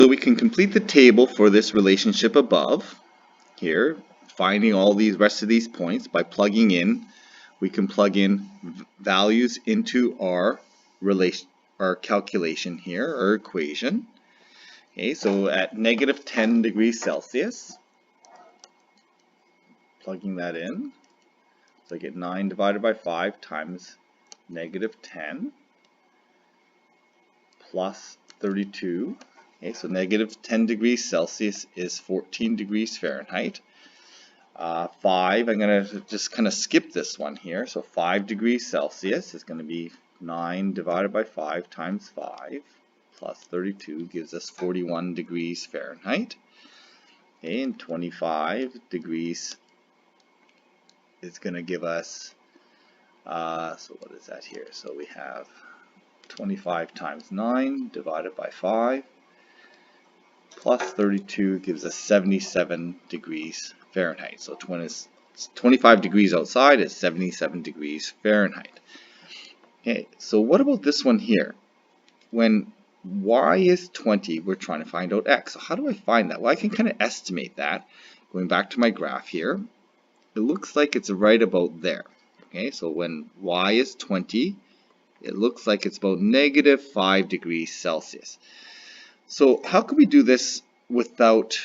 So we can complete the table for this relationship above here, finding all these rest of these points by plugging in. We can plug in values into our calculation here, our equation. Okay, so at negative 10 degrees Celsius, plugging that in, so I get 9 divided by 5 times negative 10 plus 32. Okay, so negative 10 degrees Celsius is 14 degrees Fahrenheit. 5, I'm going to just kind of skip this one here. So 5 degrees Celsius is going to be 9 divided by 5 times 5 plus 32 gives us 41 degrees Fahrenheit. Okay, and 25 degrees is going to give us, so what is that here? So we have 25 times 9 divided by 5 plus 32 gives us 77 degrees Fahrenheit. So 25 degrees outside is 77 degrees Fahrenheit. Okay, so what about this one here? When y is 20, we're trying to find out x. So how do I find that? Well, I can kind of estimate that. Going back to my graph here, it looks like it's right about there. Okay, so when y is 20, it looks like it's about negative 5 degrees Celsius. So how can we do this without,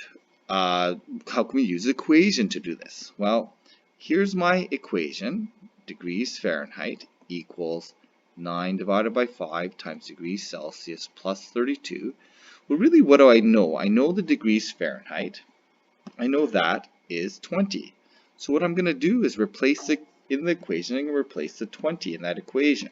how can we use the equation to do this? Well, here's my equation. Degrees Fahrenheit equals 9 divided by 5 times degrees Celsius plus 32. Well, really, what do I know? I know the degrees Fahrenheit. I know that is 20. So what I'm going to do is replace it in the equation. I'm going to replace the 20 in that equation.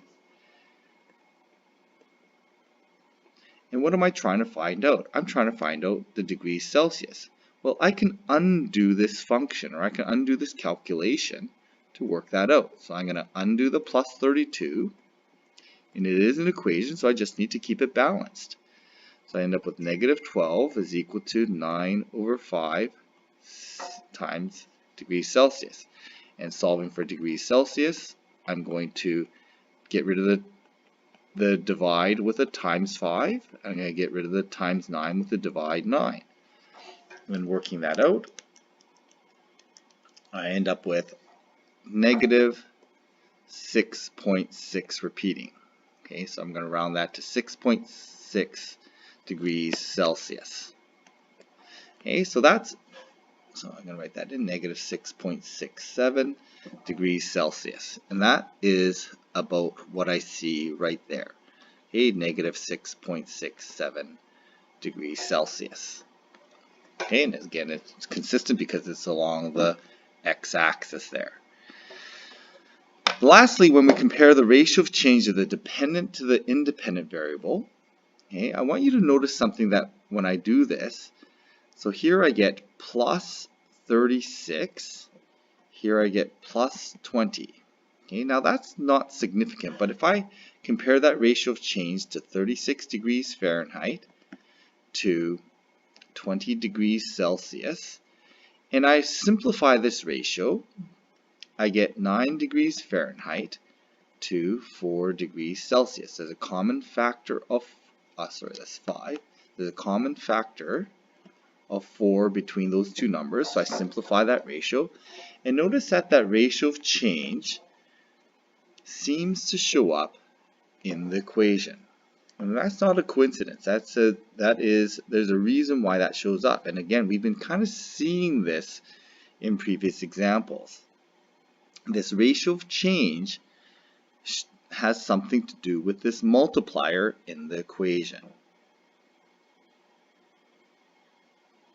And what am I trying to find out? I'm trying to find out the degrees Celsius. Well, I can undo this function, or I can undo this calculation to work that out. So I'm going to undo the plus 32, and it is an equation, so I just need to keep it balanced. So I end up with negative 12 is equal to 9 over 5 times degrees Celsius. And solving for degrees Celsius, I'm going to get rid of the divide with a times 5. I'm going to get rid of the times 9 with the divide 9. And working that out, I end up with negative 6.6 repeating. Okay, so I'm going to round that to 6.6 degrees Celsius. Okay, so I'm going to write that in, negative 6.67 degrees Celsius. And that is about what I see right there. Okay, negative 6.67 degrees Celsius. Okay, and again, it's consistent because it's along the x-axis there. Lastly, when we compare the ratio of change of the dependent to the independent variable, okay, I want you to notice something that when I do this, so here I get plus 36, here I get plus 20. Okay, now that's not significant, but if I compare that ratio of change to 36 degrees Fahrenheit to 20 degrees Celsius, and I simplify this ratio, I get 9 degrees Fahrenheit to 4 degrees Celsius. There's a common factor of, that's 5. There's a common factor of 4 between those two numbers, so I simplify that ratio. And notice that that ratio of change seems to show up in the equation. And that's not a coincidence. There's a reason why that shows up. And again, we've been kind of seeing this in previous examples. This ratio of change has something to do with this multiplier in the equation.